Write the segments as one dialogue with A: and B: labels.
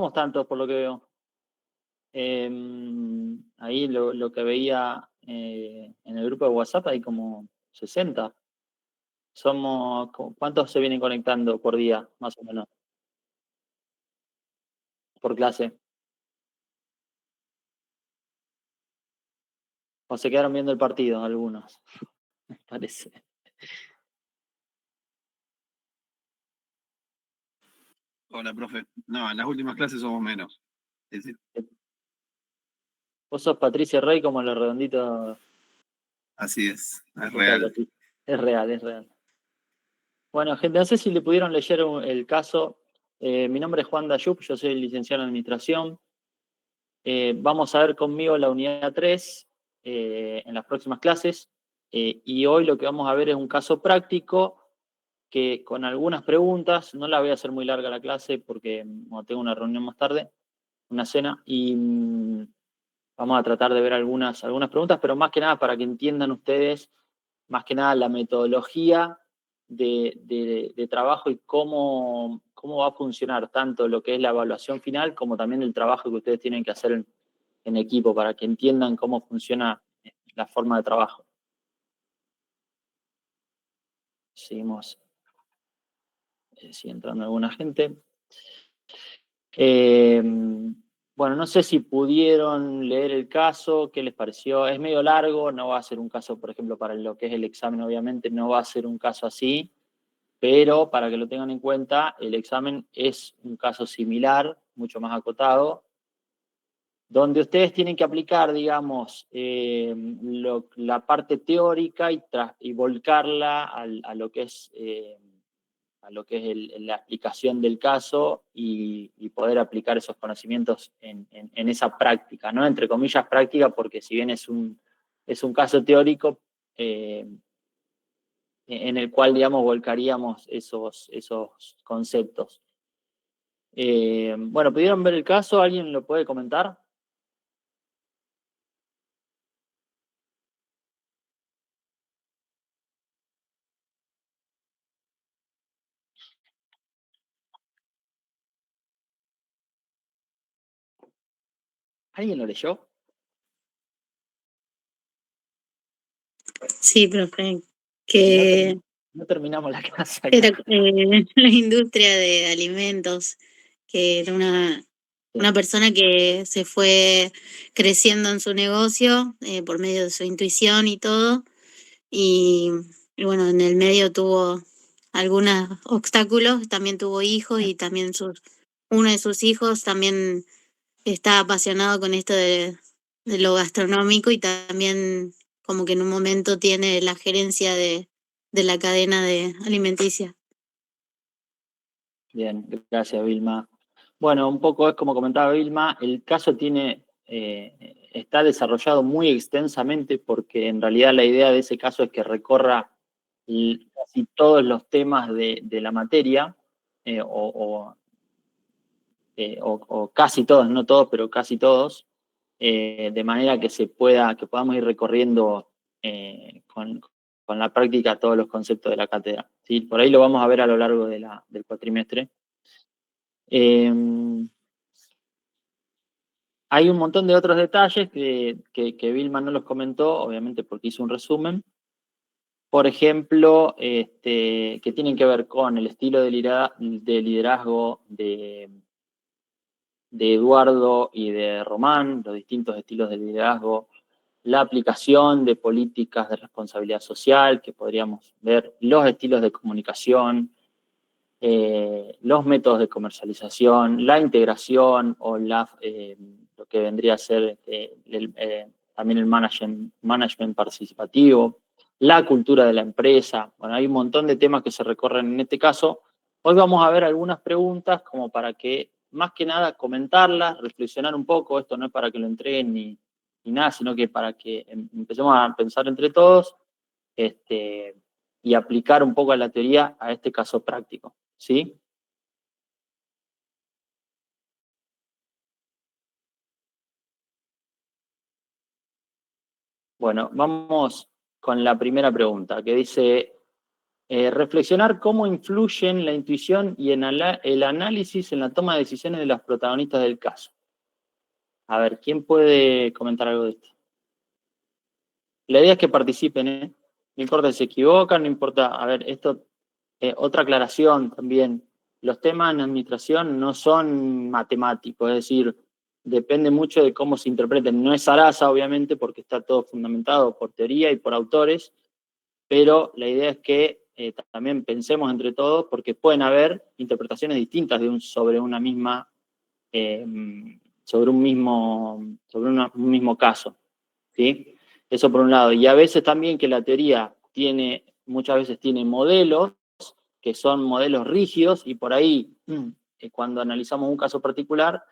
A: somos tantos por lo que veo. Ahí lo que veía en el grupo de WhatsApp hay como 60. ¿Cuántos se vienen conectando por día, más o menos, por clase? ¿O se quedaron viendo el partido algunos? Me parece.
B: Hola, profe. No, en las últimas clases somos menos.
A: Vos sos Patricia Rey como el redondito.
B: Así es real.
A: Es real, es real. Bueno, gente, no sé si le pudieron leer el caso. Mi nombre es Juan Dayup, yo soy licenciado en Administración. Vamos a ver conmigo la unidad 3 en las próximas clases. Y hoy lo que vamos a ver es un caso práctico que con algunas preguntas, no la voy a hacer muy larga la clase porque tengo una reunión más tarde, una cena, y vamos a tratar de ver algunas preguntas, pero más que nada para que entiendan ustedes, más que nada la metodología de trabajo y cómo va a funcionar tanto lo que es la evaluación final como también el trabajo que ustedes tienen que hacer en equipo para que entiendan cómo funciona la forma de trabajo. Seguimos, sigue entrando alguna gente. Bueno, no sé si pudieron leer el caso, qué les pareció. Es medio largo, no va a ser un caso, por ejemplo, para lo que es el examen, obviamente, no va a ser un caso así, pero para que lo tengan en cuenta, el examen es un caso similar, mucho más acotado, donde ustedes tienen que aplicar, digamos, la parte teórica y volcarla a lo que es la explicación del caso y poder aplicar esos conocimientos en esa práctica, ¿no? Entre comillas práctica, porque si bien es un caso teórico en el cual, digamos, volcaríamos esos conceptos. Bueno, ¿pudieron ver el caso? ¿Alguien lo puede comentar? ¿Alguien lo leyó?
C: Sí, profe, que
A: no terminamos la clase.
C: Era la industria de alimentos, que era una persona que se fue creciendo en su negocio por medio de su intuición y todo, y bueno, en el medio tuvo algunos obstáculos, también tuvo hijos y también uno de sus hijos también está apasionado con esto de lo gastronómico y también como que en un momento tiene la gerencia de la cadena de alimenticia.
A: Bien, gracias, Vilma. Bueno, un poco es como comentaba Vilma, el caso está desarrollado muy extensamente porque en realidad la idea de ese caso es que recorra casi todos los temas de la materia, o casi todos, no todos, pero casi todos, de manera que podamos ir recorriendo con la práctica todos los conceptos de la cátedra, ¿sí? Por ahí lo vamos a ver a lo largo del cuatrimestre. Hay un montón de otros detalles que Vilma no los comentó, obviamente porque hizo un resumen. Por ejemplo, que tienen que ver con el estilo de liderazgo de Eduardo y de Román, los distintos estilos de liderazgo, la aplicación de políticas de responsabilidad social, que podríamos ver, los estilos de comunicación, los métodos de comercialización, la integración o lo que vendría a ser también el management participativo, la cultura de la empresa. Bueno, hay un montón de temas que se recorren en este caso. Hoy vamos a ver algunas preguntas como para que, más que nada, comentarlas, reflexionar un poco. Esto no es para que lo entreguen ni nada, sino que para que empecemos a pensar entre todos y aplicar un poco a la teoría a este caso práctico. ¿Sí? Bueno, vamos con la primera pregunta, que dice, reflexionar cómo influyen la intuición y el análisis en la toma de decisiones de los protagonistas del caso. A ver, ¿quién puede comentar algo de esto? La idea es que participen, ¿eh? No importa si se equivocan, no importa. A ver, esto, otra aclaración también. Los temas en administración no son matemáticos, es decir, depende mucho de cómo se interpreten. No es zaraza, obviamente, porque está todo fundamentado por teoría y por autores, pero la idea es que también pensemos entre todos, porque pueden haber interpretaciones distintas sobre una misma, sobre un mismo caso, ¿sí? Eso por un lado. Y a veces también que la teoría muchas veces tiene modelos, que son modelos rígidos, y por ahí, cuando analizamos un caso particular,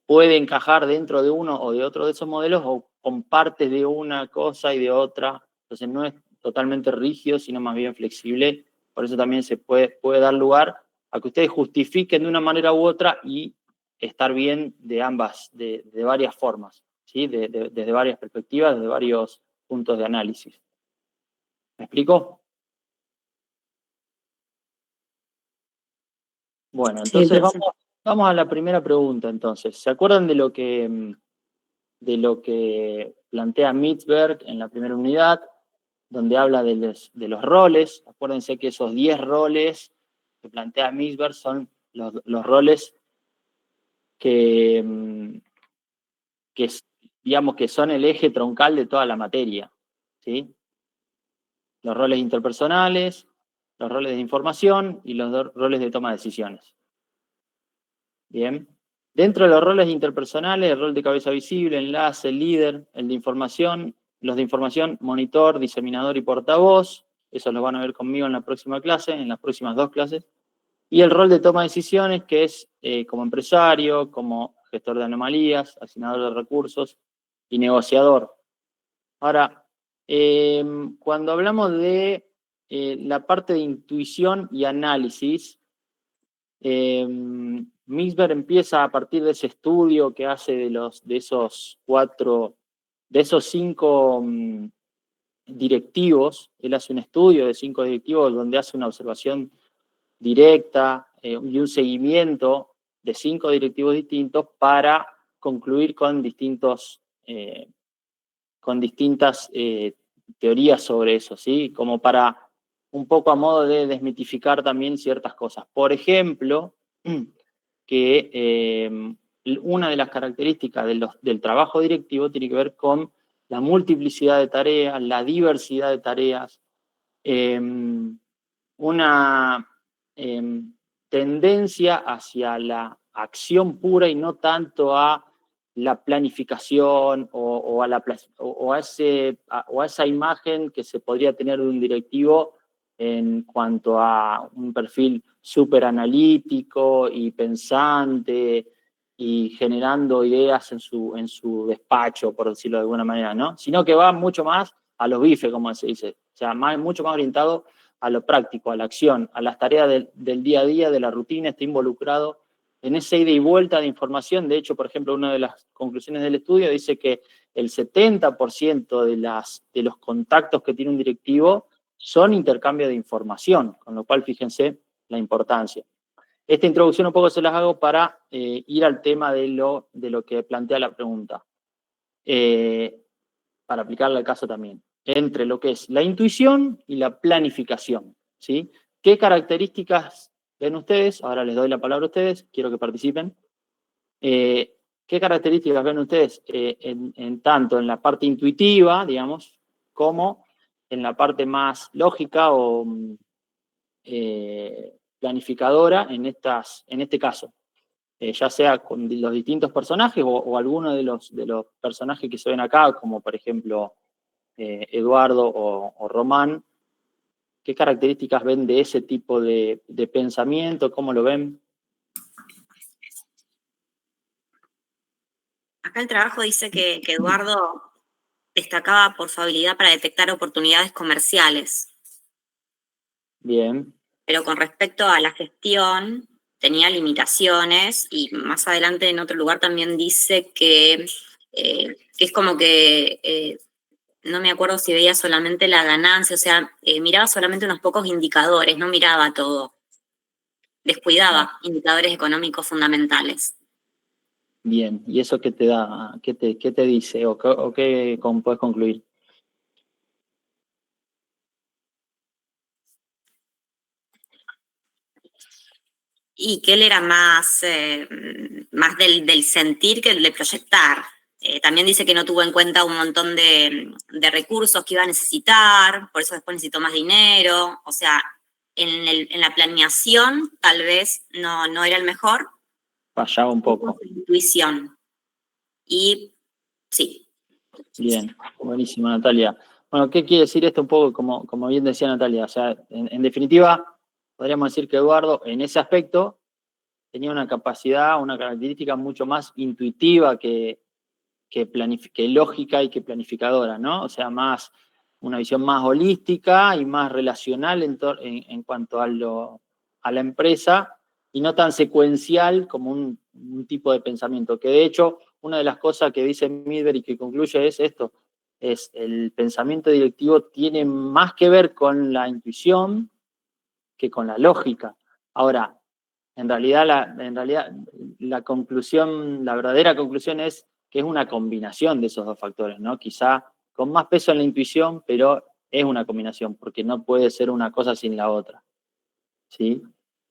A: puede encajar dentro de uno o de otro de esos modelos, o con partes de una cosa y de otra. Entonces no es totalmente rígido, sino más bien flexible. Por eso también se puede dar lugar a que ustedes justifiquen de una manera u otra y estar bien de ambas, de varias formas, ¿sí? Desde varias perspectivas, desde varios puntos de análisis. ¿Me explico? Bueno, entonces
C: Sí,
A: vamos a la primera pregunta, entonces. ¿Se acuerdan de lo que plantea Mitzberg en la primera unidad, donde habla de los roles? Acuérdense que esos 10 roles que plantea Mitzberg son los roles que, digamos que son el eje troncal de toda la materia, ¿sí? Los roles interpersonales, los roles de información y los roles de toma de decisiones. Bien. Dentro de los roles interpersonales, el rol de cabeza visible, enlace, líder, el de información, los de información, monitor, diseminador y portavoz. Eso lo van a ver conmigo en la próxima clase, en las próximas 2 clases. Y el rol de toma de decisiones, que es como empresario, como gestor de anomalías, asignador de recursos y negociador. Ahora, cuando hablamos de la parte de intuición y análisis, Mitzberg empieza a partir de ese estudio que hace de esos 5 directivos. Él hace un estudio de 5 directivos donde hace una observación directa y un seguimiento de 5 directivos distintos para concluir con distintas teorías sobre eso, ¿sí? Como para un poco a modo de desmitificar también ciertas cosas. Por ejemplo, que una de las características del trabajo directivo tiene que ver con la multiplicidad de tareas, la diversidad de tareas, una tendencia hacia la acción pura y no tanto a la planificación o a esa imagen que se podría tener de un directivo en cuanto a un perfil súper analítico y pensante y generando ideas en su despacho, por decirlo de alguna manera, ¿no? Sino que va mucho más a los bifes, como se dice, o sea, mucho más orientado a lo práctico, a la acción, a las tareas del día a día, de la rutina, está involucrado en esa ida y vuelta de información. De hecho, por ejemplo, una de las conclusiones del estudio dice que el 70% de los contactos que tiene un directivo son intercambio de información, con lo cual fíjense la importancia. Esta introducción un poco se las hago para ir al tema de lo que plantea la pregunta, para aplicarle al caso también, entre lo que es la intuición y la planificación, ¿sí? ¿Qué características ven ustedes? Ahora les doy la palabra a ustedes, quiero que participen. ¿Qué características ven ustedes tanto en la parte intuitiva, digamos, como en la parte más lógica o planificadora en este caso? Ya sea con los distintos personajes o alguno de los personajes que se ven acá, como por ejemplo Eduardo o Román. ¿Qué características ven de ese tipo de pensamiento? ¿Cómo lo ven?
D: Acá el trabajo dice que Eduardo destacaba por su habilidad para detectar oportunidades comerciales,
C: Bien.
D: pero con respecto a la gestión tenía limitaciones, y más adelante en otro lugar también dice que es como que no me acuerdo si veía solamente la ganancia, o sea, miraba solamente unos pocos indicadores, no miraba todo. Descuidaba indicadores económicos fundamentales.
A: Bien, ¿y eso qué te da? ¿Qué te dice? ¿O qué puedes concluir?
D: Y que él era más del sentir que el de proyectar. También dice que no tuvo en cuenta un montón de recursos que iba a necesitar, por eso después necesitó más dinero. O sea, en la planeación tal vez no era el mejor.
A: Fallaba un poco.
D: Intuición. Y sí.
A: Bien, buenísimo, Natalia. Bueno, ¿qué quiere decir esto un poco? Como bien decía Natalia, o sea, en definitiva, podríamos decir que Eduardo, en ese aspecto, tenía una capacidad, una característica mucho más intuitiva que lógica y que planificadora, ¿no? O sea, una visión más holística y más relacional en cuanto a la empresa, y no tan secuencial como un tipo de pensamiento, que de hecho, una de las cosas que dice Midler y que concluye es esto, es el pensamiento directivo tiene más que ver con la intuición que con la lógica. Ahora, en realidad la conclusión, la verdadera conclusión es que es una combinación de esos dos factores, ¿no? Quizá con más peso en la intuición, pero es una combinación, porque no puede ser una cosa sin la otra, ¿sí?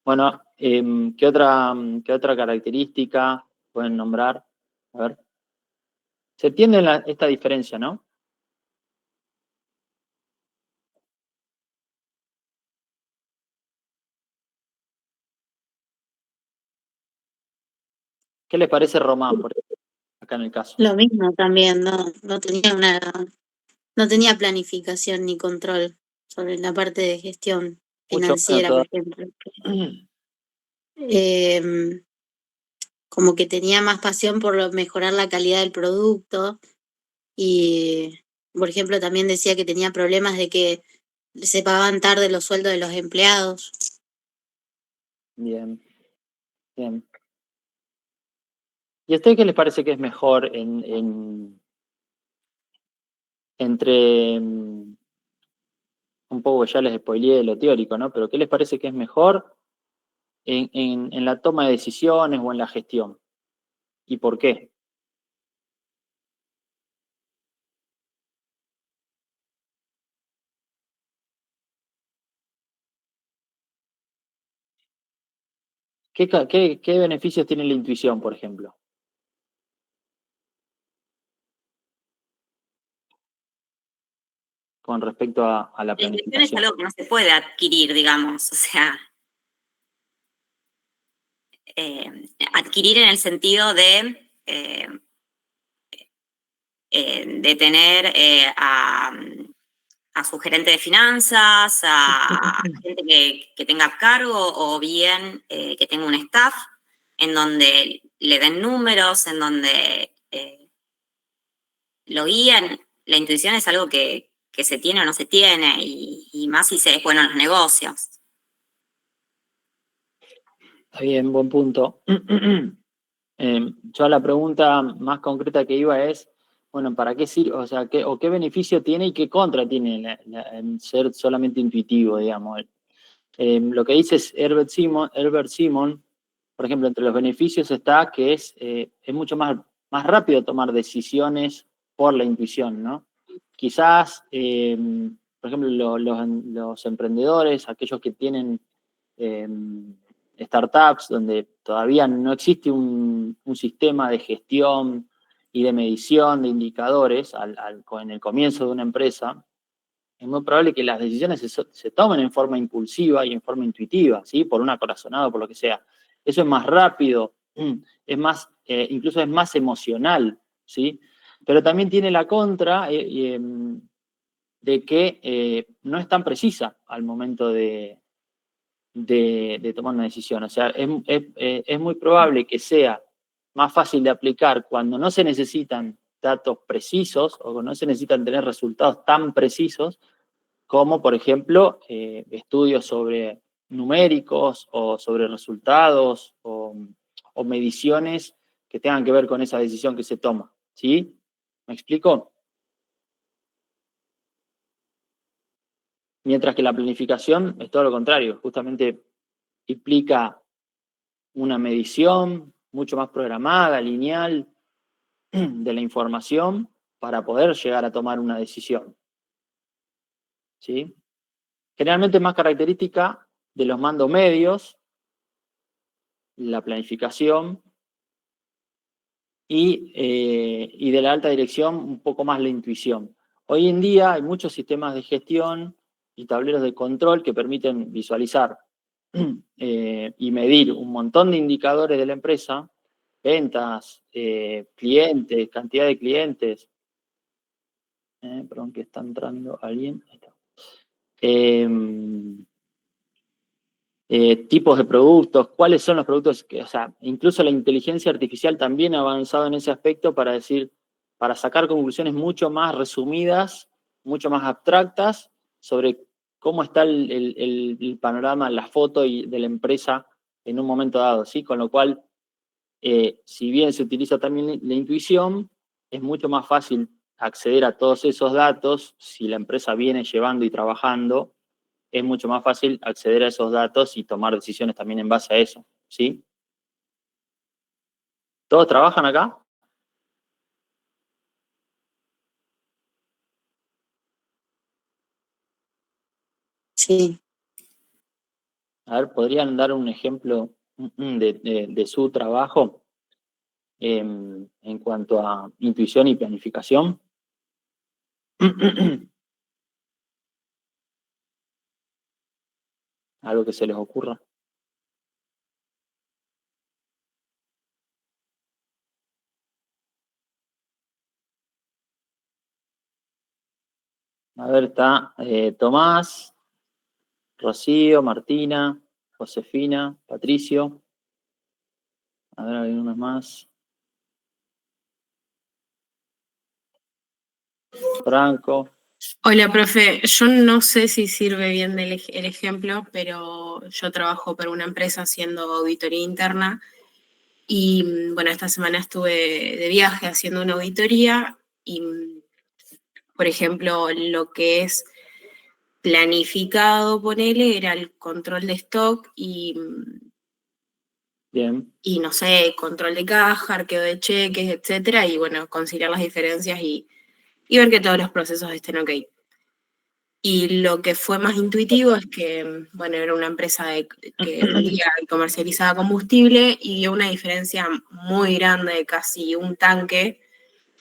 A: Bueno, ¿qué otra característica pueden nombrar? A ver. Se entiende esta diferencia, ¿no? ¿Qué les parece Román, por ejemplo, acá en el caso?
C: Lo mismo también, no tenía planificación ni control sobre la parte de gestión
A: Mucho menos
C: financiera, por ejemplo. Como que tenía más pasión por mejorar la calidad del producto y, por ejemplo, también decía que tenía problemas de que se pagaban tarde los sueldos de los empleados.
A: Bien, bien. ¿Y a ustedes qué les parece que es mejor entre, un poco ya les spoileé lo teórico, ¿no? Pero ¿qué les parece que es mejor en la toma de decisiones o en la gestión? ¿Y por qué? ¿Qué beneficios tiene la intuición, por ejemplo? Con respecto a la
D: La intuición es
A: planificación.
D: algo que no se puede adquirir, digamos, o sea, adquirir en el sentido de tener a su gerente de finanzas, a gente que tenga cargo o bien que tenga un staff en donde le den números, en donde lo guían. La intuición es algo que se tiene o no se tiene y más si se es bueno en los negocios.
A: Está bien, buen punto. Yo la pregunta más concreta que iba es, bueno, ¿para qué sirve? O sea, ¿qué beneficio tiene y qué contra tiene el ser solamente intuitivo, digamos? Lo que dice es Herbert Simon, por ejemplo, entre los beneficios está que es mucho más rápido tomar decisiones por la intuición, ¿no? Quizás, por ejemplo, los emprendedores, aquellos que tienen startups donde todavía no existe un sistema de gestión y de medición de indicadores en el comienzo de una empresa, es muy probable que las decisiones se tomen en forma impulsiva y en forma intuitiva, ¿sí? Por una corazonada, por lo que sea. Eso es más rápido, es más, incluso es más emocional, ¿sí? Pero también tiene la contra de que no es tan precisa al momento de tomar una decisión. O sea, es muy probable que sea más fácil de aplicar cuando no se necesitan datos precisos o cuando no se necesitan tener resultados tan precisos como, por ejemplo, estudios sobre numéricos o sobre resultados o mediciones que tengan que ver con esa decisión que se toma. ¿Sí? ¿Me explico? Mientras que la planificación es todo lo contrario, justamente implica una medición mucho más programada, lineal, de la información para poder llegar a tomar una decisión. ¿Sí? Generalmente es más característica de los mandos medios, la planificación, y de la alta dirección un poco más la intuición. Hoy en día hay muchos sistemas de gestión y tableros de control que permiten visualizar y medir un montón de indicadores de la empresa, ventas, clientes, cantidad de clientes. Perdón, que está entrando alguien. Ahí está. Tipos de productos, cuáles son los productos, o sea, incluso la inteligencia artificial también ha avanzado en ese aspecto para sacar conclusiones mucho más resumidas, mucho más abstractas sobre cómo está el panorama, la foto de la empresa en un momento dado, ¿sí? Con lo cual, si bien se utiliza también la intuición, es mucho más fácil acceder a todos esos datos si la empresa viene llevando y trabajando. Es mucho más fácil acceder a esos datos y tomar decisiones también en base a eso, ¿sí? ¿Todos trabajan acá?
C: Sí.
A: A ver, ¿podrían dar un ejemplo de su trabajo en cuanto a intuición y planificación? Algo que se les ocurra. A ver, está Tomás, Rocío, Martina, Josefina, Patricio. A ver, hay unos más. Franco.
E: Hola, profe. Yo no sé si sirve bien el ejemplo, pero yo trabajo para una empresa haciendo auditoría interna y, bueno, esta semana estuve de viaje haciendo una auditoría y, por ejemplo, lo que es planificado, ponele, era el control de stock
A: Bien.
E: y no sé, control de caja, arqueo de cheques, etcétera, y bueno, conciliar las diferencias y ver que todos los procesos estén ok. Y lo que fue más intuitivo es que, bueno, era una empresa que vendía y comercializaba combustible y dio una diferencia muy grande de casi un tanque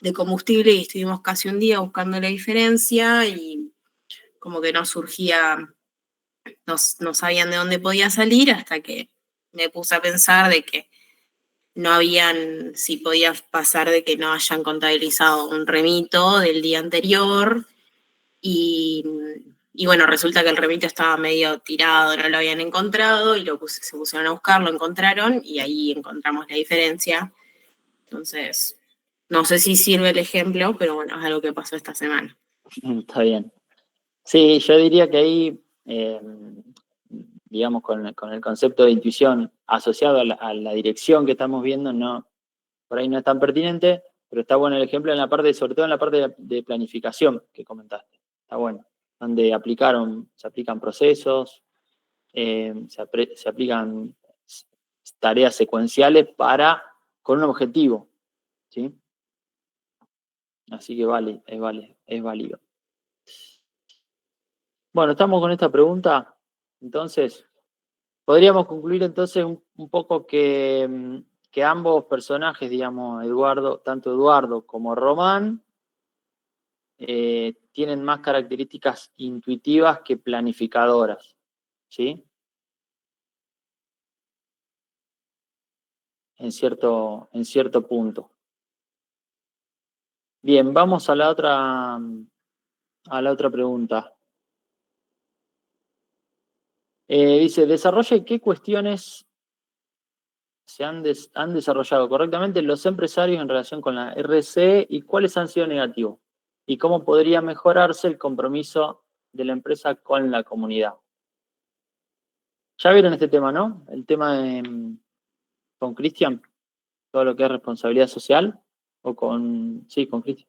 E: de combustible y estuvimos casi un día buscando la diferencia y como que no surgía, no sabían de dónde podía salir hasta que me puse a pensar de que no habían, si podía pasar de que no hayan contabilizado un remito del día anterior y bueno, resulta que el remito estaba medio tirado, no lo habían encontrado y se pusieron a buscar, lo encontraron y ahí encontramos la diferencia. Entonces, no sé si sirve el ejemplo, pero bueno, es algo que pasó esta semana.
A: Está bien. Sí, yo diría que ahí, digamos, con el concepto de intuición asociado a la dirección que estamos viendo, no, por ahí no es tan pertinente, pero está bueno el ejemplo en la parte, sobre todo en la parte de planificación que comentaste. Está bueno, donde se aplican procesos, se aplican tareas secuenciales con un objetivo, ¿sí? Así que es válido. Bueno, estamos con esta pregunta, entonces, podríamos concluir entonces un poco que ambos personajes, digamos, tanto Eduardo como Román, tienen más características intuitivas que planificadoras, ¿sí? En cierto punto. Bien, vamos a la otra pregunta. Dice, desarrolle qué cuestiones se han desarrollado correctamente los empresarios en relación con la RSE y cuáles han sido negativos, y cómo podría mejorarse el compromiso de la empresa con la comunidad. Ya vieron este tema, ¿no? El tema con Cristian, todo lo que es responsabilidad social, sí, con Cristian.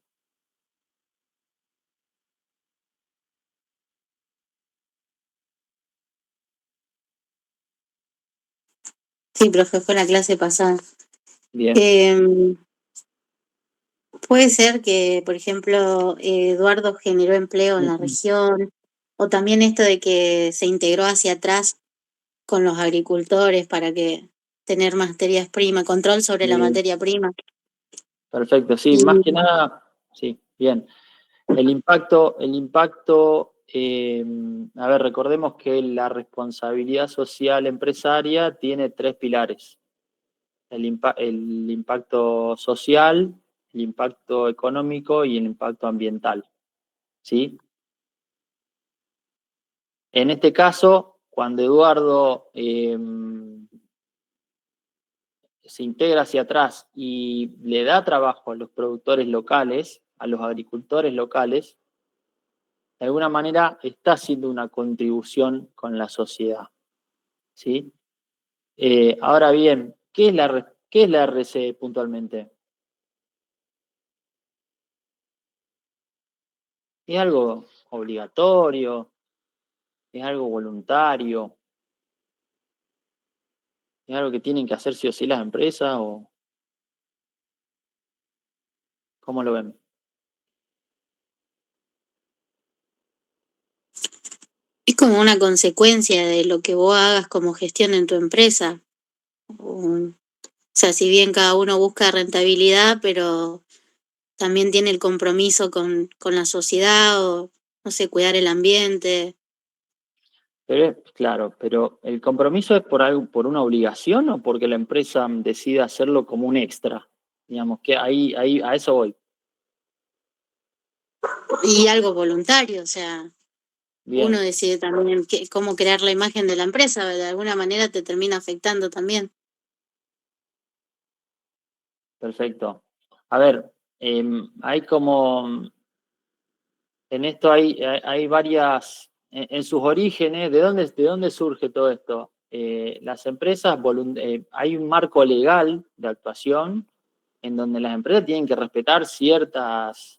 C: Sí, profe, fue la clase pasada.
A: Bien.
C: Puede ser que, por ejemplo, Eduardo generó empleo en la región, o también esto de que se integró hacia atrás con los agricultores para que tener materias primas, control sobre la materia prima.
A: Perfecto, sí,
C: Y-
A: más que nada, sí, bien. El impacto, a ver, recordemos que la responsabilidad social empresaria tiene 3 pilares. El impacto social, el impacto económico y el impacto ambiental, ¿sí? En este caso, cuando Eduardo se integra hacia atrás y le da trabajo a los productores locales, a los agricultores locales, de alguna manera está haciendo una contribución con la sociedad, ¿sí? Ahora bien, ¿qué es la RC puntualmente? ¿Es algo obligatorio? ¿Es algo voluntario? ¿Es algo que tienen que hacer sí o sí las empresas? ¿O cómo lo ven?
C: Es como una consecuencia de lo que vos hagas como gestión en tu empresa. O sea, si bien cada uno busca rentabilidad, pero también tiene el compromiso con la sociedad o, no sé, cuidar el ambiente.
A: Claro, pero ¿el compromiso es por algo, por una obligación o porque la empresa decide hacerlo como un extra? Digamos que ahí a eso voy.
C: Y algo voluntario, o sea,
A: Bien,
C: uno decide también cómo crear la imagen de la empresa, de alguna manera te termina afectando también.
A: perfecto. A ver, hay como, en esto hay varias, en sus orígenes, ¿de dónde surge todo esto? Las empresas, hay un marco legal de actuación en donde las empresas tienen que respetar ciertas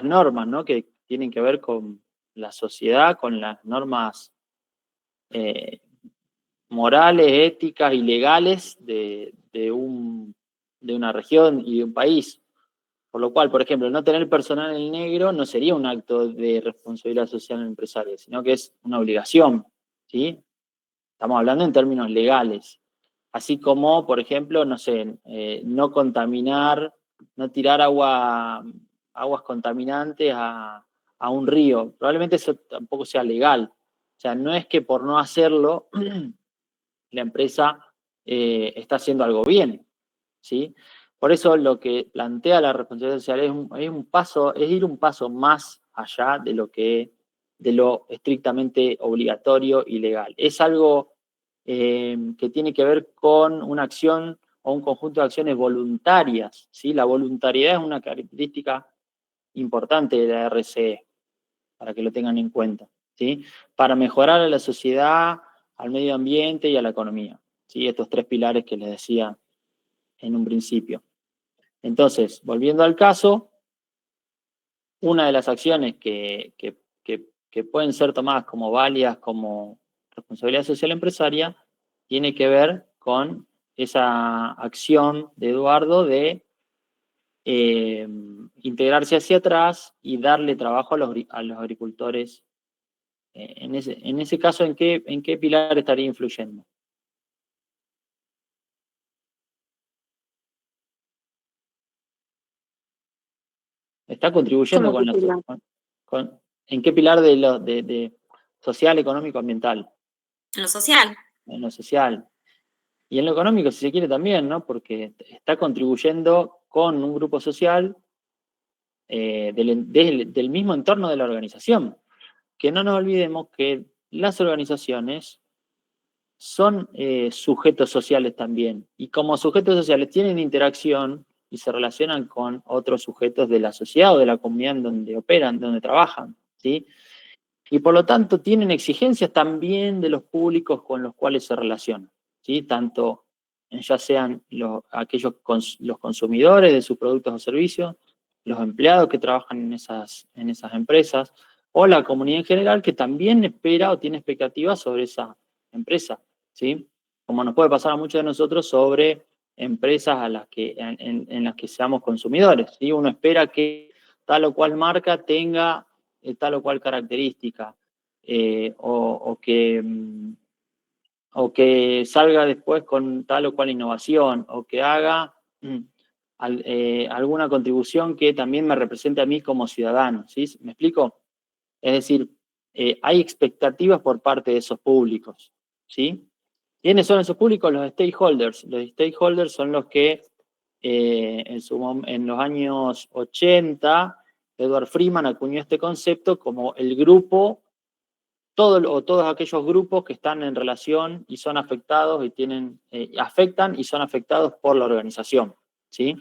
A: normas, ¿no? Que tienen que ver con la sociedad, con las normas eh, morales, éticas y legales de una región y de un país. Por lo cual, por ejemplo, no tener personal en negro no sería un acto de responsabilidad social empresaria, sino que es una obligación, ¿sí? Estamos hablando en términos legales. Así como, por ejemplo, no sé, no contaminar, no tirar aguas contaminantes a un río. Probablemente eso tampoco sea legal. O sea, no es que por no hacerlo la empresa está haciendo algo bien, ¿sí? Por eso lo que plantea la responsabilidad social es ir un paso más allá de lo estrictamente obligatorio y legal. Es algo que tiene que ver con una acción o un conjunto de acciones voluntarias, ¿sí? La voluntariedad es una característica importante de la RCE, para que lo tengan en cuenta, ¿sí? Para mejorar a la sociedad, al medio ambiente y a la economía, ¿sí? Estos 3 pilares que les decía en un principio. Entonces, volviendo al caso, una de las acciones que pueden ser tomadas como válidas como responsabilidad social empresaria tiene que ver con esa acción de Eduardo de integrarse hacia atrás y darle trabajo a los agricultores. En ese caso, ¿en qué pilar estaría influyendo? Está contribuyendo
C: ¿Cómo
A: con
C: que
A: la
C: pilar?
A: ¿en qué pilar de social, económico, ambiental?
D: En lo social.
A: En lo social. Y en lo económico, si se quiere, también, ¿no? Porque está contribuyendo con un grupo social del mismo entorno de la organización. Que no nos olvidemos que las organizaciones son sujetos sociales también. Y como sujetos sociales tienen interacción y se relacionan con otros sujetos de la sociedad o de la comunidad en donde operan, donde trabajan, ¿sí? Y por lo tanto tienen exigencias también de los públicos con los cuales se relacionan, ¿sí? Tanto ya sean los consumidores de sus productos o servicios, los empleados que trabajan en esas empresas, o la comunidad en general que también espera o tiene expectativas sobre esa empresa, ¿sí? como nos puede pasar a muchos de nosotros, sobre empresas a las que, en las que seamos consumidores, ¿sí? Uno espera que tal o cual marca tenga tal o cual característica, o que salga después con tal o cual innovación, o que haga alguna contribución que también me represente a mí como ciudadano, ¿sí? ¿Me explico? Es decir, hay expectativas por parte de esos públicos, ¿sí? ¿Quiénes son esos públicos? Los stakeholders. Los stakeholders son los que en los años 80, Edward Friedman acuñó este concepto como el grupo, todos aquellos grupos que están en relación y son afectados y afectan y son afectados por la organización, ¿sí?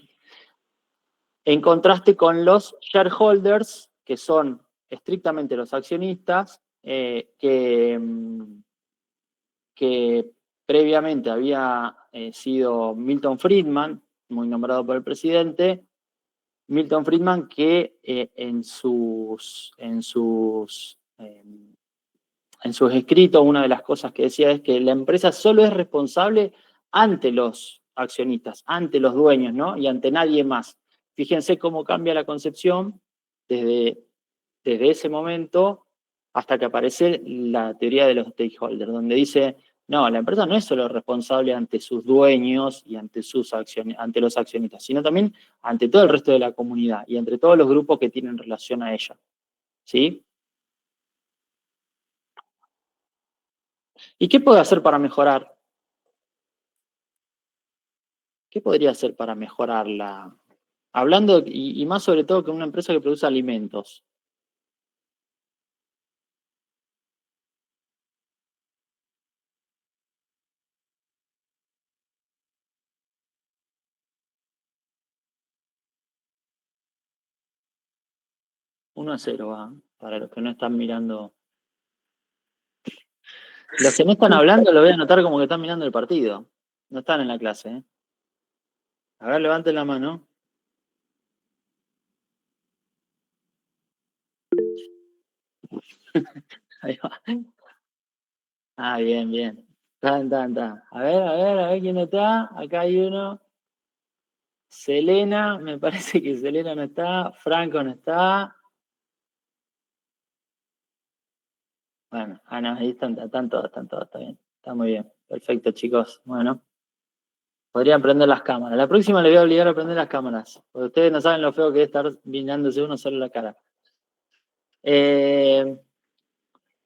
A: En contraste con los shareholders, que son estrictamente los accionistas, que previamente había sido Milton Friedman, muy nombrado por el presidente, Milton Friedman, que en sus escritos, una de las cosas que decía es que la empresa solo es responsable ante los accionistas, ante los dueños, ¿no? Y ante nadie más. Fíjense cómo cambia la concepción desde ese momento hasta que aparece la teoría de los stakeholders, donde dice, no, la empresa no es solo responsable ante sus dueños y ante los accionistas, sino también ante todo el resto de la comunidad y entre todos los grupos que tienen relación a ella, ¿sí? ¿Y qué puede hacer para mejorar? ¿Qué podría hacer para mejorarla? Hablando, y más sobre todo que una empresa que produce alimentos. Uno a 0 va, para los que no están mirando. Los que no están hablando lo voy a notar como que están mirando el partido. No están en la clase, ¿eh? A ver, levanten la mano. Ahí va. Ah, bien, bien. Tan. A ver quién está. Acá hay uno. Selena, me parece que Selena no está. Franco no está. Bueno, no, ahí están todos, está bien. Está muy bien. Perfecto, chicos. Bueno. Podrían prender las cámaras. La próxima le voy a obligar a prender las cámaras. Porque ustedes no saben lo feo que es estar mirándose uno solo la cara.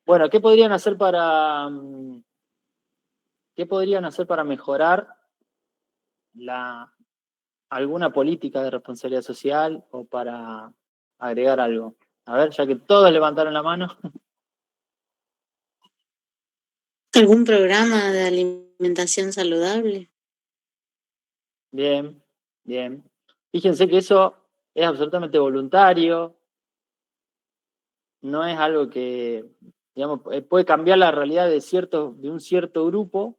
A: Bueno, ¿qué podrían hacer para mejorar alguna política de responsabilidad social o para agregar algo? A ver, ya que todos levantaron la mano.
C: ¿Algún programa de alimentación saludable?
A: Bien. Fíjense que eso es absolutamente voluntario. No es algo que, digamos, puede cambiar la realidad de un cierto grupo.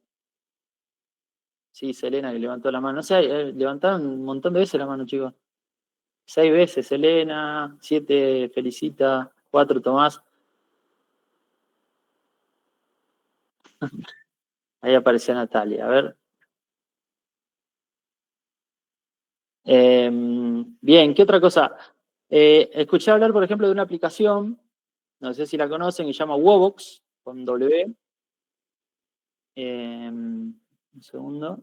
A: Sí, Selena que levantó la mano. No sé, levantaron un montón de veces la mano, chicos. 6 veces Selena, 7 Felicita, 4 Tomás. Ahí apareció Natalia, a ver. Bien, ¿qué otra cosa? Escuché hablar, por ejemplo, de una aplicación, no sé si la conocen, que se llama Wobox, con W. Un segundo.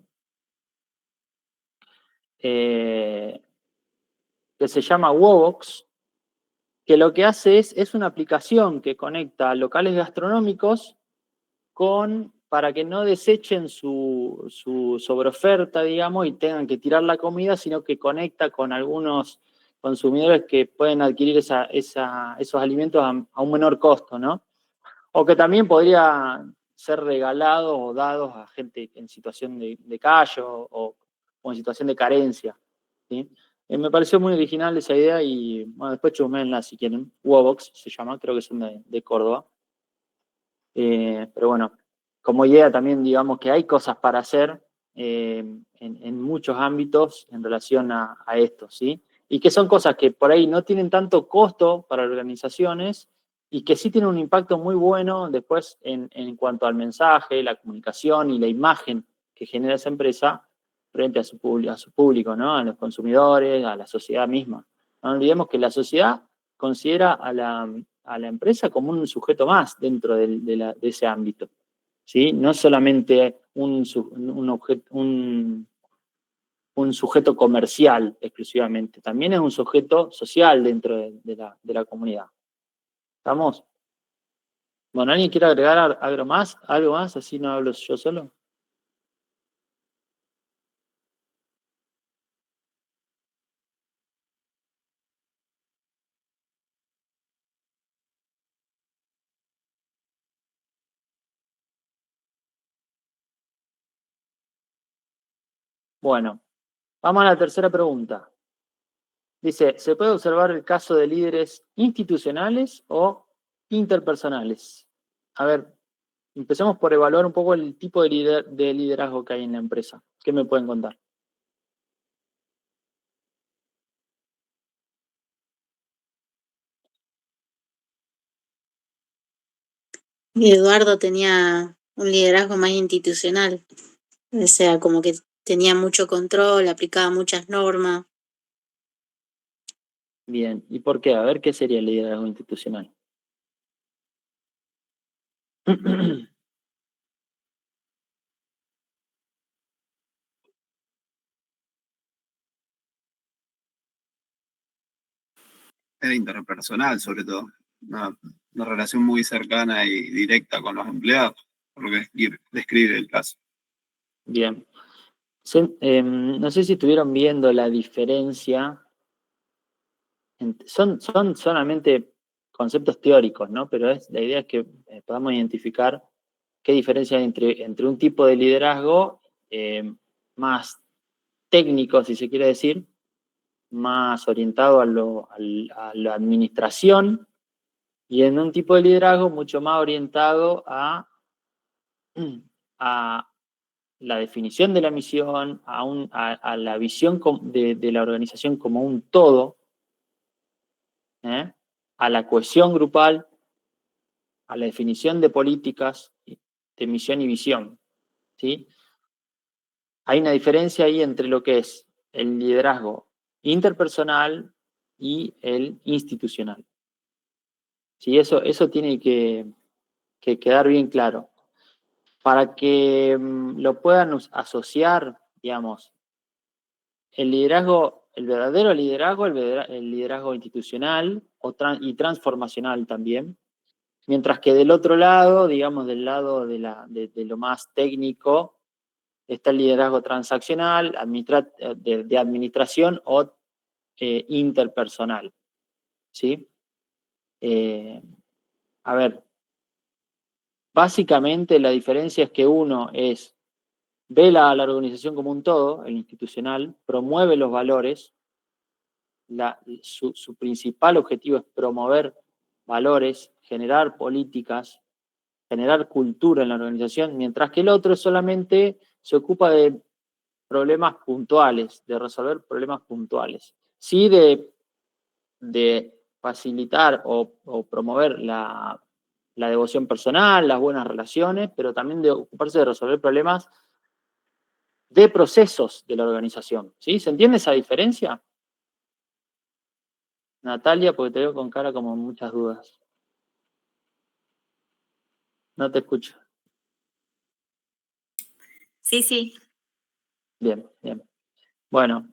A: Que se llama Wobox, que lo que hace es una aplicación que conecta locales gastronómicos para que no desechen su sobreoferta, digamos, y tengan que tirar la comida, sino que conecta con algunos consumidores que pueden adquirir esos alimentos a un menor costo, ¿no? O que también podría ser regalados o dados a gente en situación de calle o en situación de carencia, ¿sí? Me pareció muy original esa idea y, bueno, después chusmenla si quieren. Wobox se llama, creo que son de Córdoba. Pero bueno, como idea también, digamos que hay cosas para hacer en muchos ámbitos en relación a esto, ¿sí? Y que son cosas que por ahí no tienen tanto costo para organizaciones y que sí tienen un impacto muy bueno después en cuanto al mensaje, la comunicación y la imagen que genera esa empresa frente a su público, ¿no? A los consumidores, a la sociedad misma. No olvidemos que la sociedad considera a la empresa como un sujeto más dentro de ese ámbito, ¿sí? No solamente un sujeto comercial exclusivamente, también es un sujeto social dentro de la comunidad. ¿Estamos? Bueno, ¿alguien quiere agregar algo más? Así no hablo yo solo. Bueno, vamos a la tercera pregunta. Dice, ¿se puede observar el caso de líderes institucionales o interpersonales? A ver, empecemos por evaluar un poco el tipo de liderazgo que hay en la empresa. ¿Qué me pueden contar?
C: Eduardo tenía un liderazgo más institucional, o sea, como que tenía mucho control, aplicaba muchas normas.
A: Bien, ¿y por qué? A ver, ¿qué sería el liderazgo institucional?
B: Era interpersonal, sobre todo. Una relación muy cercana y directa con los empleados, por lo que describe el caso.
A: Bien. No sé si estuvieron viendo la diferencia. Son solamente conceptos teóricos, ¿no? Pero la idea es que podamos identificar qué diferencia hay entre un tipo de liderazgo más técnico, si se quiere decir, más orientado a la administración, y en un tipo de liderazgo mucho más orientado a la definición de la misión, a la visión de la organización como un todo, a la cohesión grupal, a la definición de políticas de misión y visión, ¿sí? Hay una diferencia ahí entre lo que es el liderazgo interpersonal y el institucional. ¿Sí? Eso tiene que quedar bien claro. Para que lo puedan asociar, digamos, el verdadero liderazgo, el liderazgo institucional y transformacional también, mientras que del otro lado, digamos, del lado de lo más técnico, está el liderazgo transaccional, de administración o interpersonal, ¿sí? A ver, básicamente la diferencia es que uno ve a la organización como un todo, el institucional, promueve los valores, su principal objetivo es promover valores, generar políticas, generar cultura en la organización, mientras que el otro solamente se ocupa de problemas puntuales, de resolver problemas puntuales. Sí de facilitar o promover la devoción personal, las buenas relaciones, pero también de ocuparse de resolver problemas de procesos de la organización. ¿Sí? ¿Se entiende esa diferencia? Natalia, porque te veo con cara como muchas dudas. No te escucho.
D: Sí, sí.
A: Bien, bien. Bueno,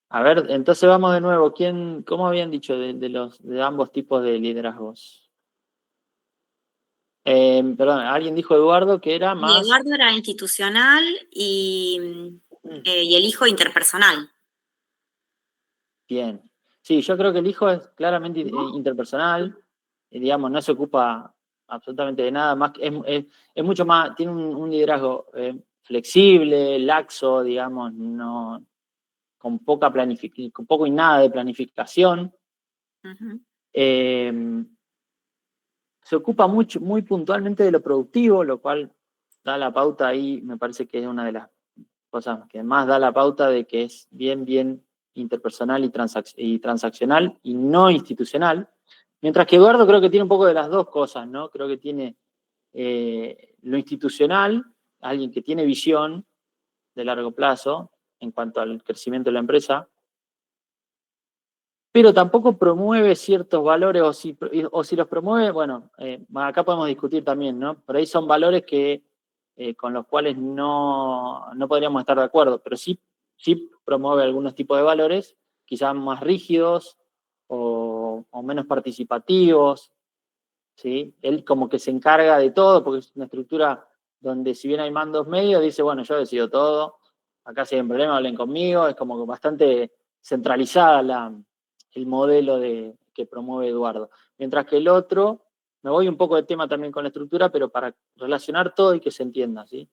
A: a ver, entonces vamos de nuevo. ¿Cómo habían dicho de ambos tipos de liderazgos? Perdón, alguien dijo Eduardo que era
D: Y
A: más...
D: Eduardo era institucional y el hijo interpersonal.
A: Bien. Sí, yo creo que el hijo es claramente interpersonal, digamos, no se ocupa absolutamente de nada más, es mucho más, tiene un liderazgo flexible, laxo, digamos, no, con poco y nada de planificación.
D: Uh-huh.
A: Se ocupa muy puntualmente de lo productivo, lo cual da la pauta ahí, me parece que es una de las cosas que más da la pauta de que es bien interpersonal y transaccional y no institucional, mientras que Eduardo creo que tiene un poco de las dos cosas, ¿no? Creo que tiene lo institucional, alguien que tiene visión de largo plazo en cuanto al crecimiento de la empresa, pero tampoco promueve ciertos valores, o si los promueve, bueno, acá podemos discutir también, ¿no? Por ahí son valores que, con los cuales no podríamos estar de acuerdo, pero sí promueve algunos tipos de valores, quizás más rígidos o menos participativos, ¿sí? Él como que se encarga de todo, porque es una estructura donde si bien hay mandos medios, dice, bueno, yo decido todo, acá si hay un problema hablen conmigo, es como que bastante centralizada el modelo que promueve Eduardo. Mientras que el otro, me voy un poco de tema también con la estructura, pero para relacionar todo y que se entienda, ¿sí?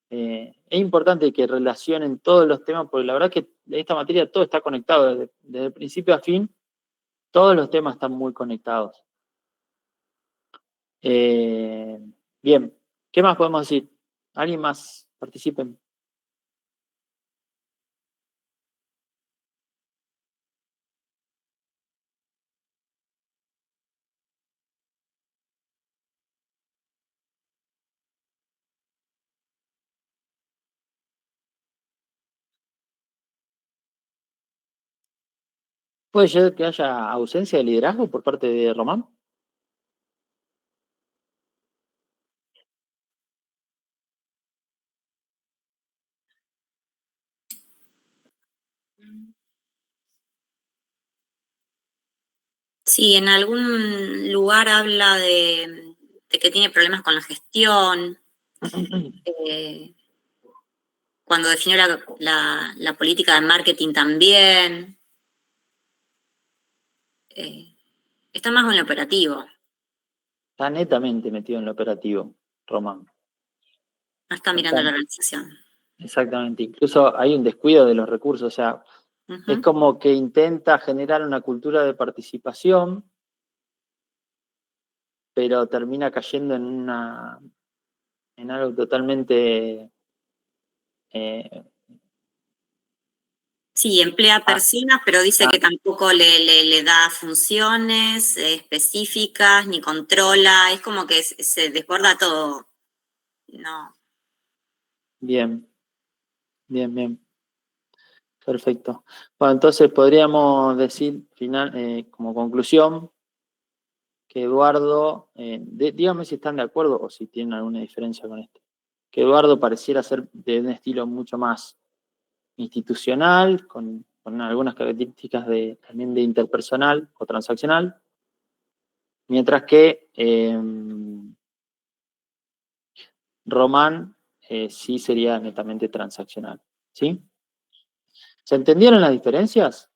A: Es importante que relacionen todos los temas, porque la verdad que en esta materia todo está conectado, desde el principio a fin, todos los temas están muy conectados. Bien, ¿qué más podemos decir? ¿Alguien más? Participen. ¿Puede ser que haya ausencia de liderazgo por parte de Román?
D: Sí, en algún lugar habla de que tiene problemas con la gestión. Cuando definió la política de marketing también. Está más en lo operativo.
A: Está netamente metido en lo operativo, Román.
D: No está mirando la organización.
A: Exactamente. Incluso hay un descuido de los recursos. O sea, es como que intenta generar una cultura de participación, pero termina cayendo en algo totalmente...
D: Sí, emplea personas, pero dice que tampoco le da funciones específicas, ni controla, es como que se desborda todo. No.
A: Bien. Perfecto. Bueno, entonces podríamos decir, como conclusión, que Eduardo, díganme si están de acuerdo o si tienen alguna diferencia con esto, que Eduardo pareciera ser de un estilo mucho más institucional, con algunas características también de interpersonal o transaccional, mientras que Román sí sería netamente transaccional. ¿Sí? ¿Se entendieron las diferencias?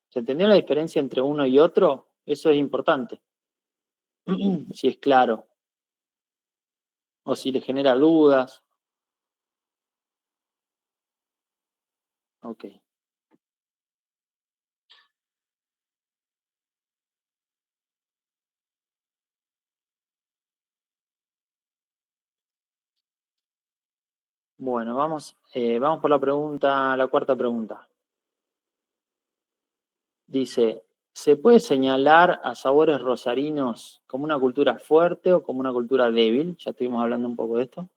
A: ¿Se entendió la diferencia entre uno y otro? Eso es importante. Si es claro. O si le genera dudas. Ok. Bueno, vamos por la cuarta pregunta. Dice, ¿se puede señalar a Sabores Rosarinos como una cultura fuerte o como una cultura débil? Ya estuvimos hablando un poco de esto.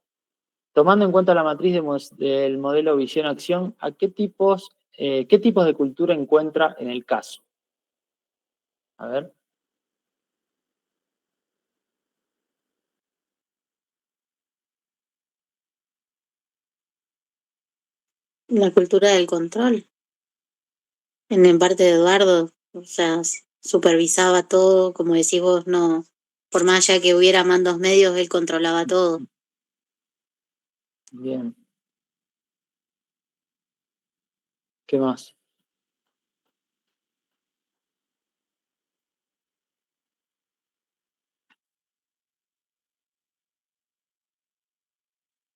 A: Tomando en cuenta la matriz del modelo visión-acción, ¿qué tipos de cultura encuentra en el caso? A ver.
C: La cultura del control. En parte de Eduardo, o sea, supervisaba todo, como decís vos, no, por más allá que hubiera mandos medios, él controlaba todo.
A: Bien. ¿Qué más?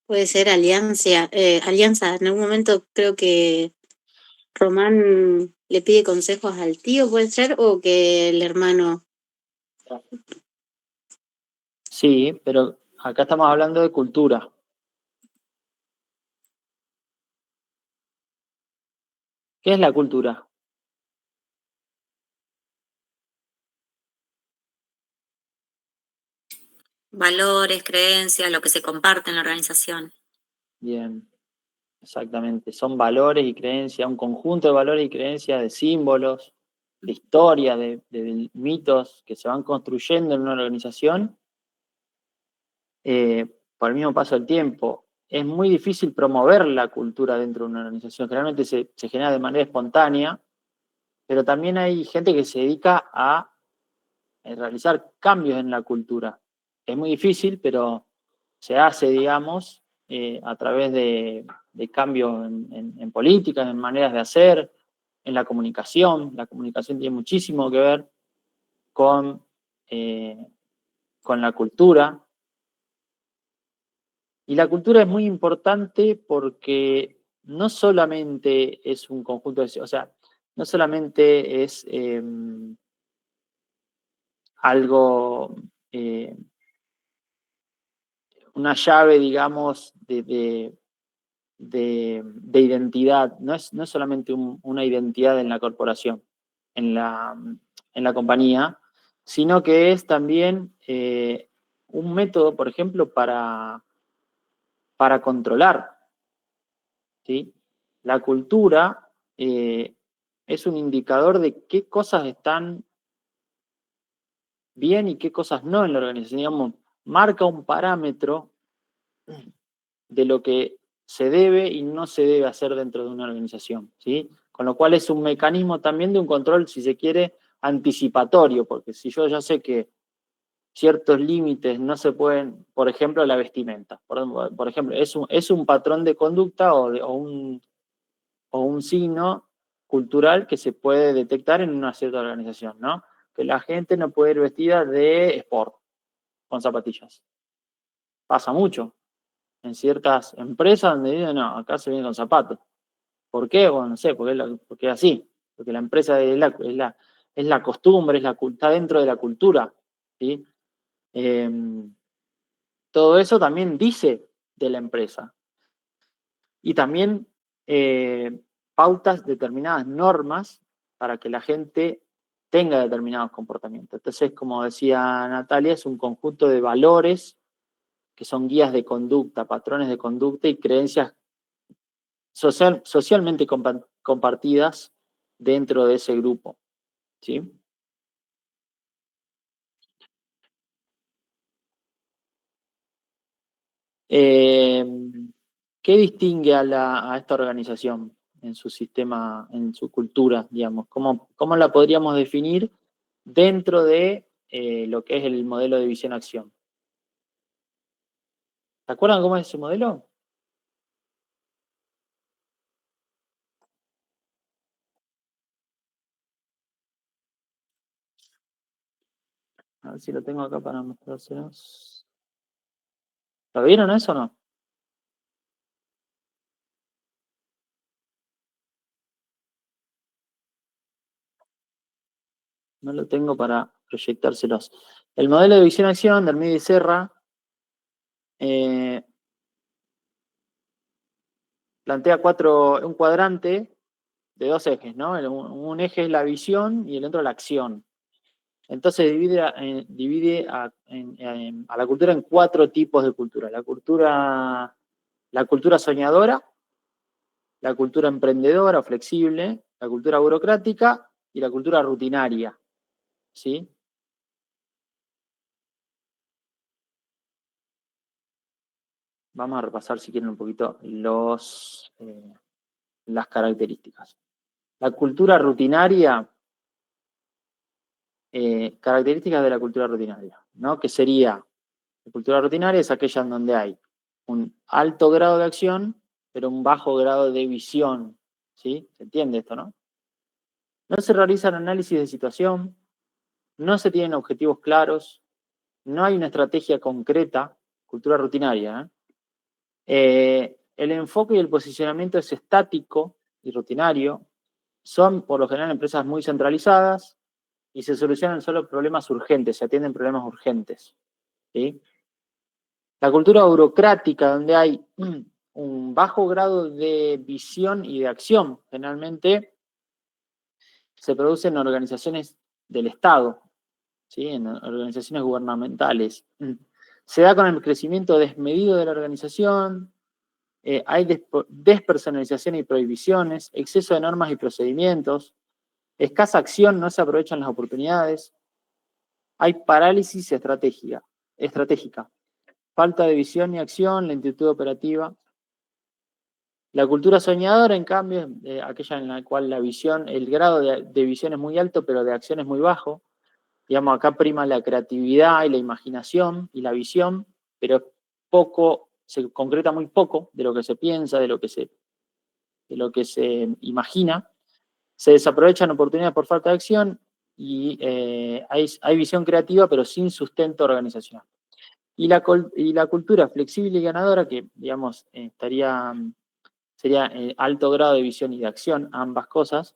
C: Puede ser alianza. En algún momento creo que Román le pide consejos al tío, puede ser, o que el hermano.
A: Sí, pero acá estamos hablando de cultura. ¿Qué es la cultura?
D: Valores, creencias, lo que se comparte en la organización.
A: Bien, exactamente. Son valores y creencias, un conjunto de valores y creencias, de símbolos, de historia, de mitos que se van construyendo en una organización por el mismo paso del tiempo. Es muy difícil promover la cultura dentro de una organización. Generalmente se genera de manera espontánea, pero también hay gente que se dedica a realizar cambios en la cultura. Es muy difícil, pero se hace, digamos, a través de cambios en políticas, en maneras de hacer, en la comunicación. La comunicación tiene muchísimo que ver con la cultura. Y la cultura es muy importante porque no solamente es un conjunto de... O sea, no solamente es algo... una llave, digamos, de identidad. No es solamente una identidad en la corporación, en la compañía, sino que es también un método, por ejemplo, para controlar, ¿sí? La cultura es un indicador de qué cosas están bien y qué cosas no en la organización. Digamos, marca un parámetro de lo que se debe y no se debe hacer dentro de una organización, ¿sí? Con lo cual es un mecanismo también de un control, si se quiere, anticipatorio, porque si yo ya sé que ciertos límites no se pueden, por ejemplo, la vestimenta, por ejemplo, es un patrón de conducta o un signo cultural que se puede detectar en una cierta organización, ¿no? Que la gente no puede ir vestida de sport, con zapatillas. Pasa mucho en ciertas empresas donde dicen, no, acá se viene con zapatos. ¿Por qué? Bueno, no sé, porque es así. Porque la empresa es la costumbre, está dentro de la cultura, ¿sí? Todo eso también dice de la empresa. Y también pautas determinadas normas para que la gente tenga determinados comportamientos. Entonces, como decía Natalia, es un conjunto de valores que son guías de conducta, patrones de conducta y creencias socialmente compartidas dentro de ese grupo, ¿sí? ¿Qué distingue a esta organización en su sistema, en su cultura, digamos? ¿Cómo la podríamos definir dentro de lo que es el modelo de visión-acción? ¿Se acuerdan cómo es ese modelo? A ver si lo tengo acá para mostrárselos. ¿Lo vieron eso o no? No lo tengo para proyectárselos. El modelo de visión-acción de Armida y Serra plantea un cuadrante de dos ejes, ¿no? Un eje es la visión y el otro la acción. Entonces divide a la cultura en 4 tipos de cultura. La cultura soñadora, la cultura emprendedora o flexible, la cultura burocrática y la cultura rutinaria, ¿sí? Vamos a repasar, si quieren, un poquito las características. La cultura rutinaria, características de la cultura rutinaria, ¿no? Que sería, la cultura rutinaria es aquella en donde hay un alto grado de acción, pero un bajo grado de visión, ¿sí? ¿Se entiende esto, no? No se realizan análisis de situación, no se tienen objetivos claros, no hay una estrategia concreta, cultura rutinaria, el enfoque y el posicionamiento es estático y rutinario, son por lo general empresas muy centralizadas y se solucionan solo problemas urgentes, se atienden problemas urgentes, ¿sí? La cultura burocrática, donde hay un bajo grado de visión y de acción, generalmente se produce en organizaciones del Estado, ¿sí? En organizaciones gubernamentales, Se da con el crecimiento desmedido de la organización, hay despersonalización y prohibiciones, exceso de normas y procedimientos, escasa acción, no se aprovechan las oportunidades, hay parálisis estratégica, falta de visión y acción, lentitud operativa. La cultura soñadora, en cambio, es aquella en la cual la visión, el grado de visión es muy alto, pero de acción es muy bajo. Digamos, acá prima la creatividad y la imaginación y la visión, pero se concreta muy poco de lo que se piensa, de lo que se imagina. Se desaprovechan oportunidades por falta de acción y hay visión creativa, pero sin sustento organizacional. Y la cultura flexible y ganadora, que digamos sería alto grado de visión y de acción, ambas cosas,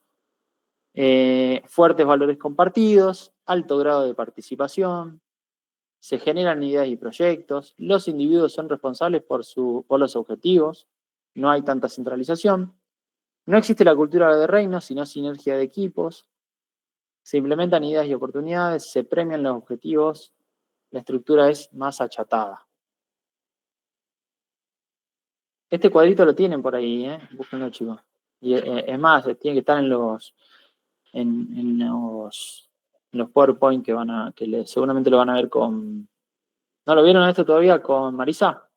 A: fuertes valores compartidos, alto grado de participación, se generan ideas y proyectos, los individuos son responsables por los objetivos, no hay tanta centralización, no existe la cultura de reino, sino sinergia de equipos, se implementan ideas y oportunidades, se premian los objetivos, la estructura es más achatada. Este cuadrito lo tienen por ahí, búsquenlo, chicos. Y es más, tiene que estar en los PowerPoint seguramente lo van a ver con... ¿No lo vieron esto todavía con Marisa?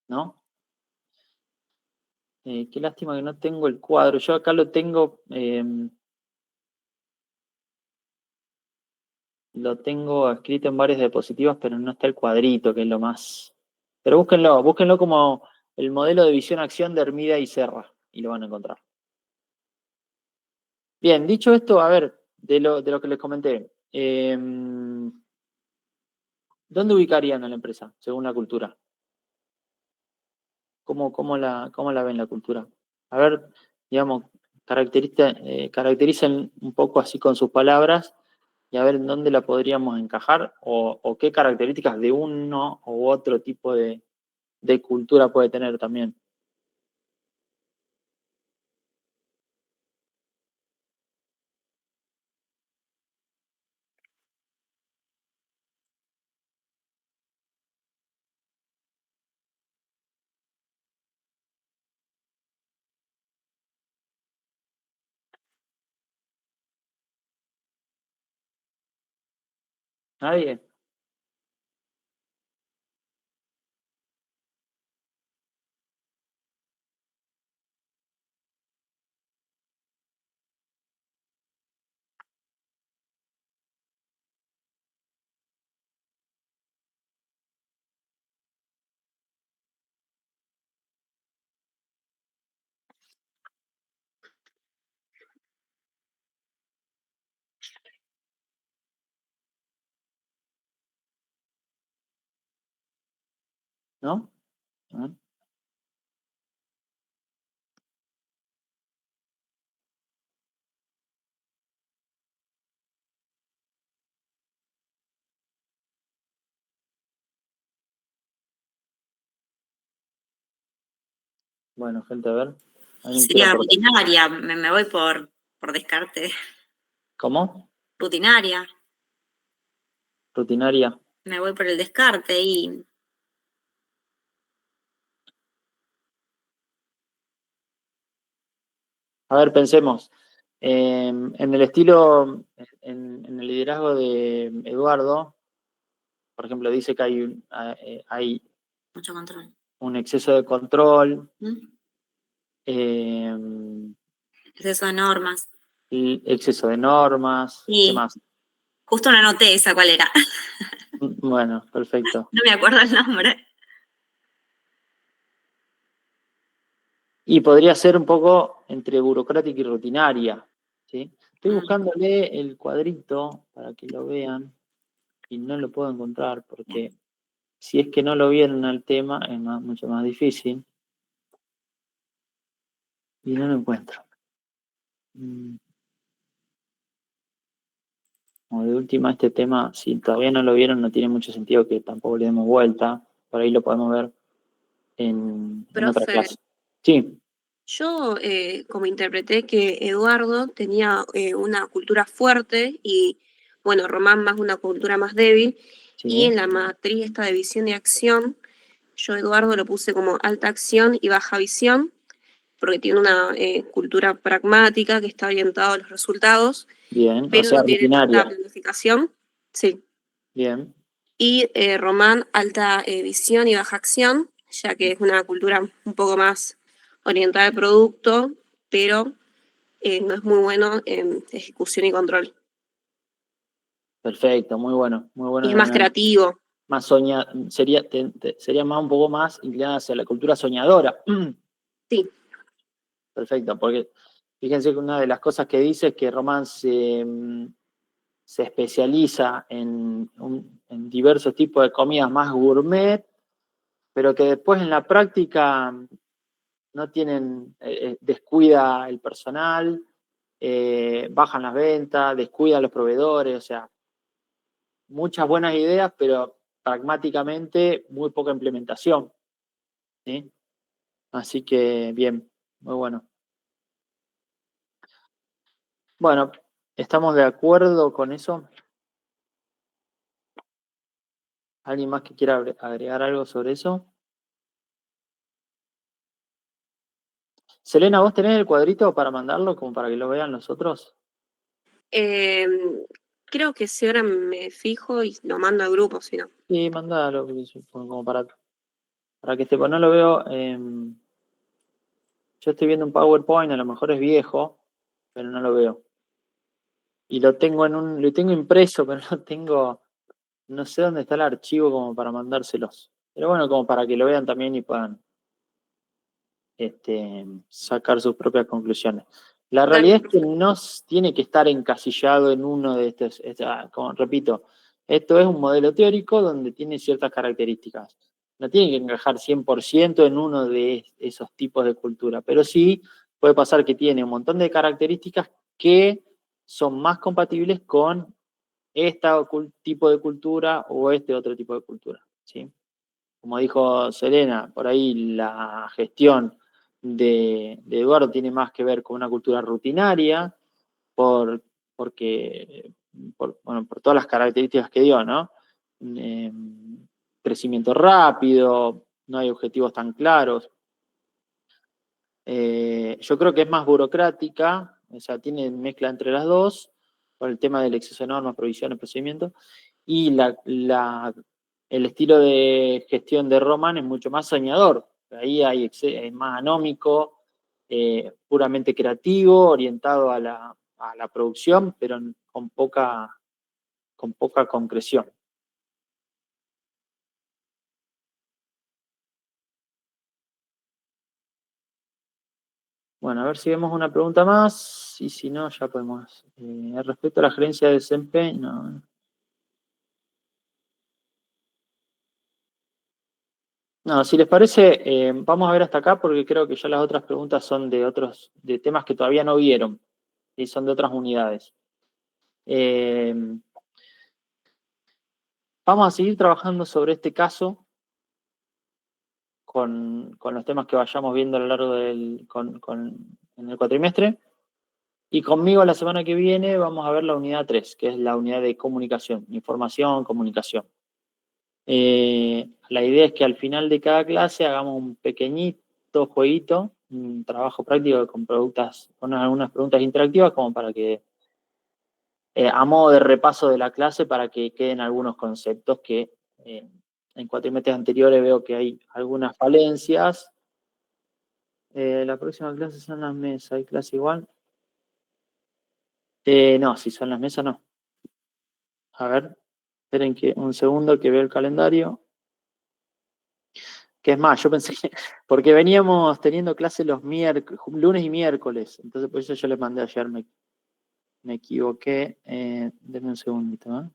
A: ¿No? Qué lástima que no tengo el cuadro. Yo acá lo tengo escrito en varias diapositivas, pero no está el cuadrito, que es lo más... Pero búsquenlo como el modelo de visión-acción de Hermida y Serra, y lo van a encontrar. Bien, dicho esto, a ver, de lo que les comenté. ¿Dónde ubicarían a la empresa, según la cultura? ¿Cómo la ven la cultura? A ver, digamos, caractericen un poco así con sus palabras y a ver en dónde la podríamos encajar o qué características de uno u otro tipo de cultura puede tener también. ¿Nadie? ¿No? ¿Ah? Bueno, gente, a ver.
D: Sería rutinaria, me voy por descarte.
A: ¿Cómo?
D: Rutinaria.
A: Rutinaria.
D: Me voy por el descarte y...
A: A ver, pensemos. En el estilo, en el liderazgo de Eduardo, por ejemplo, dice que hay
D: mucho control.
A: Un exceso de control.
D: Exceso de normas.
A: Exceso de normas.
D: Sí.
A: ¿Qué más?
D: Justo no anoté esa, ¿cuál era?
A: Bueno, perfecto.
D: No me acuerdo el nombre.
A: Y podría ser un poco entre burocrática y rutinaria, ¿sí? Estoy buscándole el cuadrito para que lo vean y no lo puedo encontrar porque si es que no lo vieron al tema es mucho más difícil y no lo encuentro. O de última, este tema, si todavía no lo vieron, no tiene mucho sentido que tampoco le demos vuelta. Por ahí lo podemos ver en otra clase. Sí.
E: Yo como interpreté que Eduardo tenía una cultura fuerte y, bueno, Román más una cultura más débil, y en
A: Sí,
E: la matriz esta de visión y acción, yo Eduardo lo puse como alta acción y baja visión, porque tiene una cultura pragmática que está orientada a los resultados,
A: bien, o
E: pero
A: sea,
E: no tiene tanta
A: rutinaria.
E: planificación. Sí.
A: Bien,
E: Y Román, alta visión y baja acción, ya que es una cultura un poco más orientada al producto, pero no es muy bueno en ejecución y control.
A: perfecto, muy bueno
E: Y es
A: el
E: más
A: análisis.
E: creativo.
A: Más sería más un poco más inclinada hacia la cultura soñadora.
E: Sí,
A: Perfecto, porque fíjense que una de las cosas que dice es que Román se especializa en diversos tipos de comidas más gourmet, pero que después en la práctica no tienen, descuida el personal, bajan las ventas, descuida a los proveedores, o sea, muchas buenas ideas, pero pragmáticamente muy poca implementación, ¿sí? Así que bien, muy bueno. Bueno, ¿estamos de acuerdo con eso? ¿Alguien más que quiera agregar algo sobre eso? Selena, ¿vos tenés el cuadrito para mandarlo como para que lo vean los otros?
E: Eh, creo que si ahora me fijo y lo mando al grupo, si no.
A: Sí, mandalo, como para que esté, pues no lo veo. Yo estoy viendo un PowerPoint, a lo mejor es viejo, pero no lo veo. Y lo tengo impreso, pero no sé dónde está el archivo como para mandárselos. Pero bueno, como para que lo vean también y puedan sacar sus propias conclusiones. La
E: Dale,
A: realidad es que
E: perfecto.
A: no tiene que estar encasillado en uno de estos, como repito, esto es un modelo teórico donde tiene ciertas características. No tiene que encajar 100% en uno de esos tipos de cultura, pero sí puede pasar que tiene un montón de características que son más compatibles con este tipo de cultura o este otro tipo de cultura, ¿sí? Como dijo Serena, por ahí la gestión de Eduardo tiene más que ver con una cultura rutinaria, porque, bueno, por todas las características que dio, ¿no? Eh, Crecimiento rápido, no hay objetivos tan claros. Yo creo que es más burocrática, o sea, tiene mezcla entre las dos, por el tema del exceso de normas, provisiones, procedimientos, y el estilo de gestión de Roman es mucho más soñador. Ahí es más anómico, puramente creativo, orientado a la producción, pero con poca concreción. Bueno, a ver si vemos una pregunta más, y si no, ya podemos. Respecto a la gerencia de desempeño, no. No, si les parece, vamos a ver hasta acá porque creo que ya las otras preguntas son de temas que todavía no vieron y son de otras unidades. Eh, Vamos a seguir trabajando sobre este caso con los temas que vayamos viendo a lo largo en el cuatrimestre. Y conmigo la semana que viene vamos a ver la unidad 3, que es la unidad de comunicación, información, comunicación. La idea es que al final de cada clase hagamos un pequeñito jueguito, un trabajo práctico con algunas preguntas interactivas como para que, a modo de repaso de la clase, para que queden algunos conceptos que en cuatrimestres anteriores veo que hay algunas falencias. La próxima clase son las mesas, ¿hay clase igual? No, si son las mesas no. A ver, esperen un segundo que veo el calendario. Que es más, yo pensé que, porque veníamos teniendo clases los lunes y miércoles, entonces por eso yo les mandé ayer, me equivoqué. Denme un segundito, ¿eh?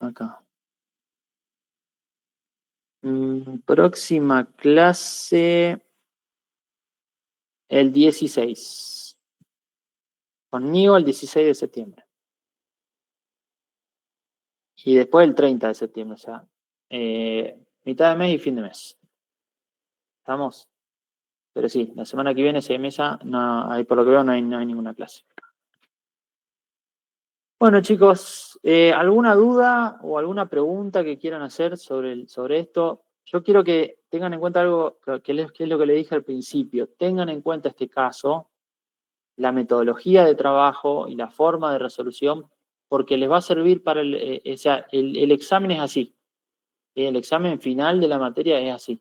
A: Acá. Próxima clase el 16. Conmigo el 16 de septiembre. Y después el 30 de septiembre, o sea, mitad de mes y fin de mes. ¿Estamos? Pero sí, la semana que viene, CMSA, no, ahí por lo que veo no hay ninguna clase. Bueno, chicos, ¿alguna duda o alguna pregunta que quieran hacer sobre esto? Yo quiero que tengan en cuenta algo que es lo que le dije al principio. Tengan en cuenta este caso, la metodología de trabajo y la forma de resolución, porque les va a servir para el examen es así. El examen final de la materia es así.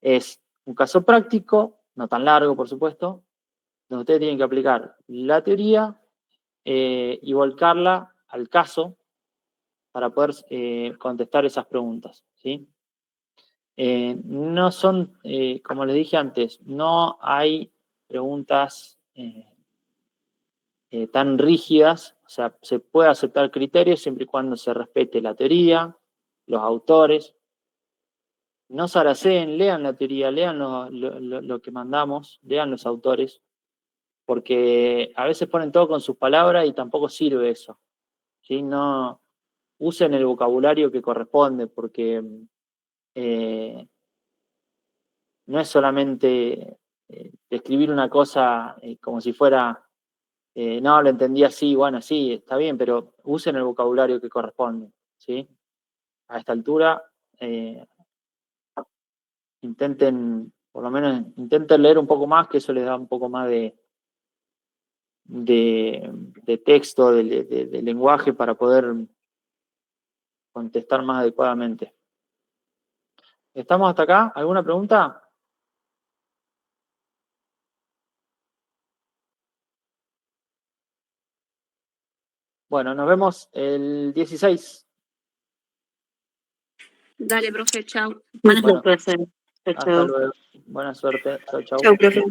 A: Es un caso práctico, no tan largo, por supuesto, donde ustedes tienen que aplicar la teoría y volcarla al caso para poder contestar esas preguntas, ¿sí? No son, como les dije antes, no hay preguntas tan rígidas, o sea, se puede aceptar criterios siempre y cuando se respete la teoría, los autores. No zaraceen, lean la teoría, lean lo que mandamos, lean los autores, porque a veces ponen todo con sus palabras y tampoco sirve eso, ¿sí? No usen el vocabulario que corresponde, porque no es solamente describir una cosa como si fuera, no, lo entendí así, bueno, sí, está bien, pero usen el vocabulario que corresponde, ¿sí? A esta altura, intenten, por lo menos, intenten leer un poco más, que eso les da un poco más de texto, de lenguaje para poder contestar más adecuadamente. ¿Estamos hasta acá? ¿Alguna pregunta? Bueno, nos vemos el 16.
E: Dale, profe, chao.
C: Buenas
A: Bueno,
C: profe. Chau,
A: hasta
C: chau.
A: luego. Buena suerte. Chau, chau.
E: Chao, profe.